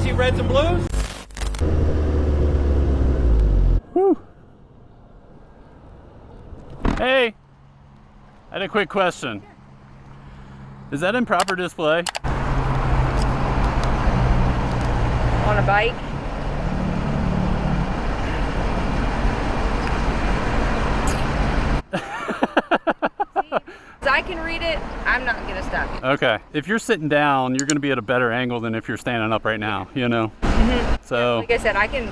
see reds and blues? Woo. Hey, I had a quick question. Is that improper display? On a bike? I can read it, I'm not gonna stop you. Okay, if you're sitting down, you're gonna be at a better angle than if you're standing up right now, you know? So, like I said, I can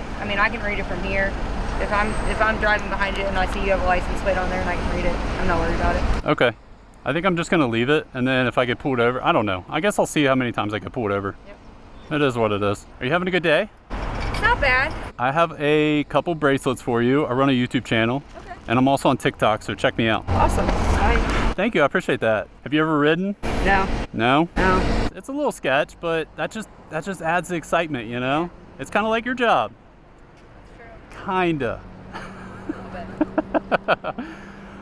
read it from here. If I'm driving behind you and I see you have a license plate on there and I can read it, I'm not worried about it. okay. I think I'm just gonna leave it, and then if I get pulled over, I don't know. I guess I'll see how many times I get pulled over. Yep. It is what it is. Are you having a good day? It's not bad. I have a couple bracelets for you. I run a YouTube channel, Okay. and I'm also on TikTok, so check me out. Awesome. Thank you, I appreciate that. Have you ever ridden? No. No? No. It's a little sketch, but that just adds the excitement, you know? It's kind of like your job. That's true. Kinda. A little bit.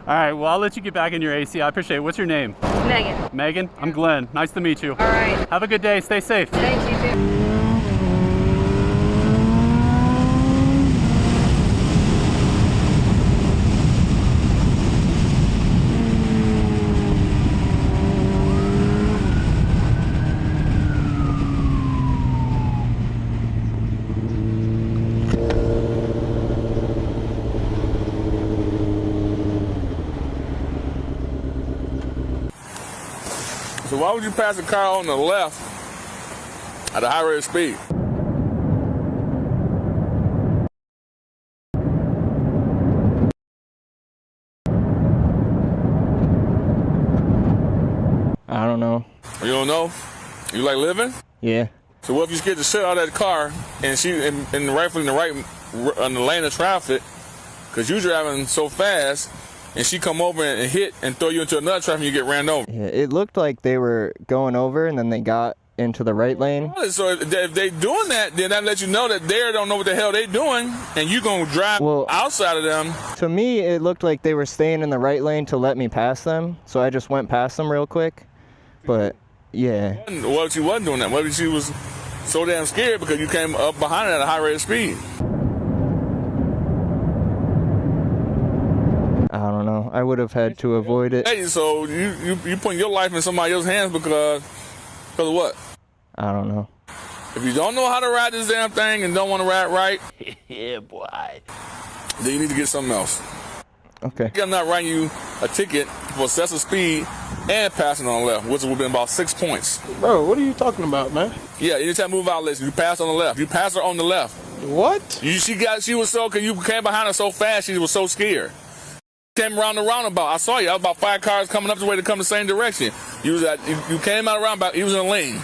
All right, well, I'll let you get back in your AC. I appreciate it. What's your name? Megan. Megan? I'm Glenn. Nice to meet you. All right. Have a good day. Stay safe. Thanks, you too. So why would you pass a car on the left at a high rate of speed? I don't know. You don't know? You like living? Yeah. So what if you scared the shit out of that car and she and rightfully on the lane of traffic because you driving so fast and she come over and hit and throw you into another traffic and you get ran over? Yeah, it looked like they were going over and then they got into the right lane. So if they doing that, then that lets you know that they don't know what the hell they doing and you gonna drive outside of them. To me, it looked like they were staying in the right lane to let me pass them, so I just went past them real quick. But yeah. What if she wasn't doing that? What if she was so damn scared because you came up behind her at a high rate of speed? I don't know. I would have had to avoid it. Hey, so you putting your life in somebody else's hands because of what? I don't know. If you don't know how to ride this damn thing and don't want to ride right, Yeah, boy. then you need to get something else. Okay. I'm not writing you a ticket for excessive speed and passing on the left, which would have been about 6 points. Bro, what are you talking about, man? Yeah, anytime move out, listen, you pass on the left. You pass her on the left. What? She was so, cause you came behind her so fast, she was so scared. Came around the roundabout. I saw you. I was about 5 cars coming up the way to come the same direction. You came out of the roundabout. He was in a lane.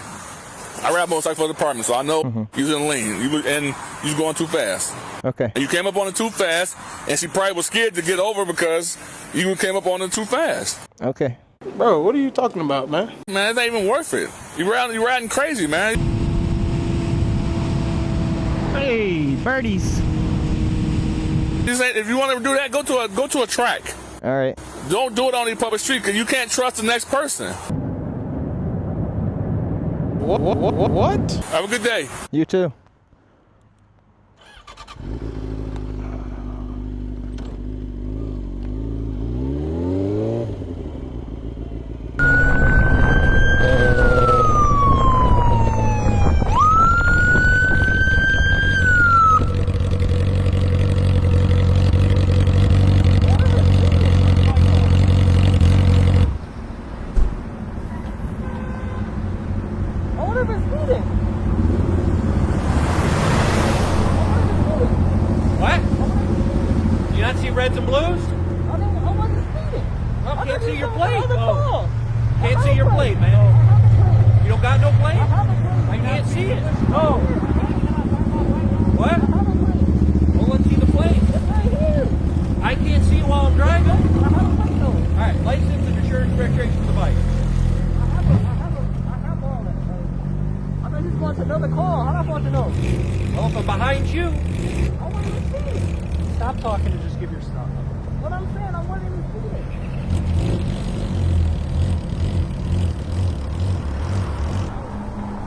I ride motorcycles for the department, so I know you was in a lane. You was going too fast. Okay. And you came up on it too fast, and she probably was scared to get over because you came up on it too fast. Okay. Bro, what are you talking about, man? Man, it ain't even worth it. You're riding crazy, man. Hey, birdies. If you want to do that, go to a track. All right. Don't do it on the public street because you can't trust the next person. What? Have a good day. You too. What? You not see reds and blues? Well, can't see your plate. Oh. Can't see your plate, man. You don't got no plate? I can't see it. Oh. What? Well, let's see the plate. I can't see it while I'm driving. All right, license and insurance registration for the bike. Another call. How do I want to know? Well, if I'm behind you, I want to see it. stop talking and just give your stuff. What I'm saying, I want to see it.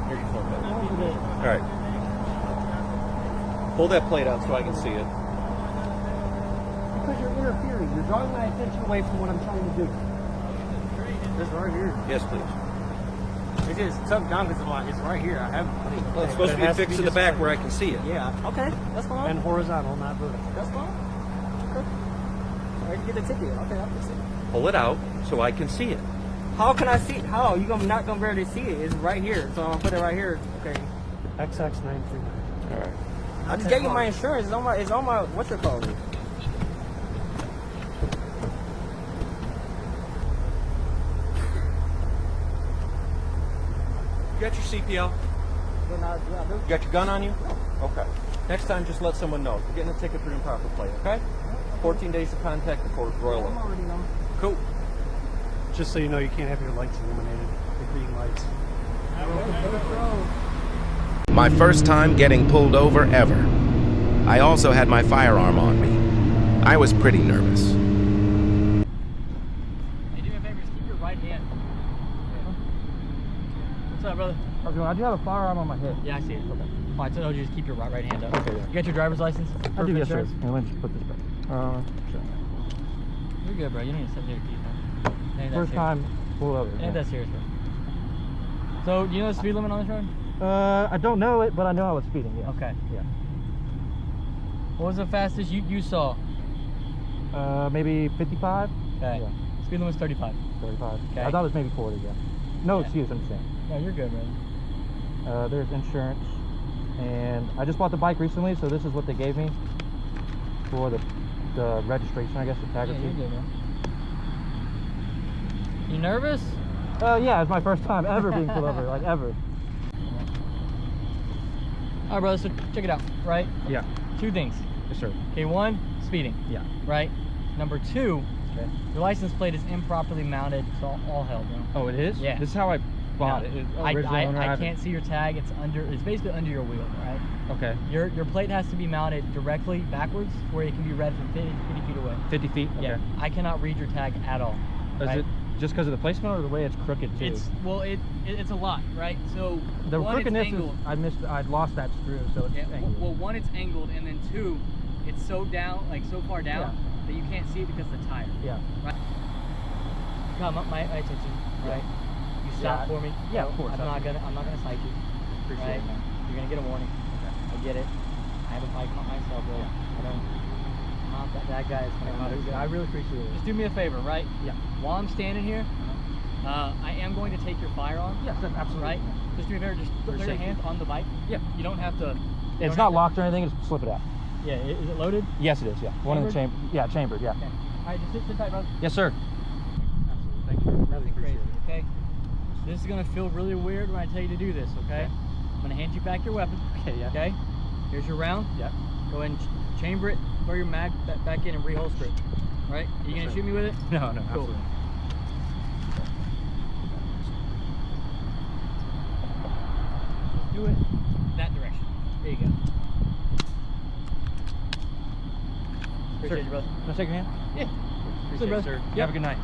Here you go. All right. Pull that plate out so I can see it. Because you're interfering. You're drawing my attention away from what I'm trying to do. This right here. Yes, please. It's just tough down because it's right here. I have. Well, it's supposed to be fixed to the back where I can see it. Yeah. Okay. That's fine. And horizontal, not vertical. That's fine. Okay. I can get the ticket. Okay, I'll fix it. Pull it out so I can see it. How can I see it? How? You're not gonna be able to see it. It's right here. So I'm gonna put it right here. Okay. XX939. All right. I just gave you my insurance. It's on my what's it called? You got your CPL? You got your gun on you? Okay. Next time, just let someone know. You're getting a ticket for improper plate, okay? 14 days to contact the court. Royal Oak. I'm already know. Cool. Just so you know, you can't have your lights illuminated, the green lights. My first time getting pulled over ever. I also had my firearm on me. I was pretty nervous. Hey, do me a favor, just keep your right hand. What's up, brother? I do have a firearm on my head. Yeah, I see it. Okay. Oh, I told you just keep your right hand up. Okay, yeah. You got your driver's license? I do, yes, sir. Insurance? Let me just put this back. Sure. You're good, bro. You don't need to sit near the keys, man. Ain't that First serious. time pull over. Ain't that serious, bro. So, do you know the speed limit on this road? I don't know it, but I know I was speeding. Yeah. Okay. Yeah. What was the fastest you saw? Maybe 55. Okay. Yeah. Speed limit was 35. 35. Okay. I thought it was maybe 40. Yeah. No Yeah. excuse. I'm saying. No, you're good, man. There's insurance, and I just bought the bike recently, so this is what they gave me for the registration, I guess, the tag Yeah, or you're two. good, man. You nervous? Yeah, it's my first time ever being pulled over, like ever. All right, brother, so check it out, right? Yeah. Two things. Yes, sir. Okay, one, speeding. Yeah. Right? Number two, Okay. your license plate is improperly mounted, so all hell, bro. Oh, it is? Yeah. This is how I bought No, it. I can't see your tag. It's basically under your wheel, right? Okay. Your plate has to be mounted directly backwards where it can be read from 50 feet away. 50 feet? Okay. Yeah. I cannot read your tag at all. Is right? it just because of the placement or the way it's crooked too? It's a lot, right? So The one, crookedness it's angled. I'd lost that screw, so it's Yeah, angled. well, one, it's angled, and then two, it's so down, like so far down that you can't see it because of the tire. Yeah. Right? Come up my attention, right? You stop for me. Yeah, of course. I'm not gonna cite you. Appreciate right? it, man. You're gonna get a warning. Okay. I get it. I have a bike myself, bro. I'm not that guy. I really appreciate it. Just do me a favor, right? Yeah. While I'm standing here, I am going to take your firearm. Yes, absolutely. Right? Just do me a favor. Just put your hand on the bike. Yeah. You don't have to. It's not locked or anything. Just slip it out. Yeah. Is it loaded? Yes, it is. Yeah. One in the chamber. Yeah, chambered. Yeah. Okay. All right. Just sit tight, brother. Yes, sir. Absolutely. Thank you. Nothing crazy. Okay. So this is gonna feel really weird when I tell you to do this. Okay. I'm gonna hand you back your weapon. Okay. Yeah. Okay. Here's your round. Yeah. Go ahead and chamber it. Throw your mag back in and reholster it. Right? Are you gonna shoot me with it? No, Cool. absolutely. Do it that direction. There you go. Appreciate you, brother. Can I take your hand? Yeah. Appreciate it, brother. sir. You Yep. have a good night.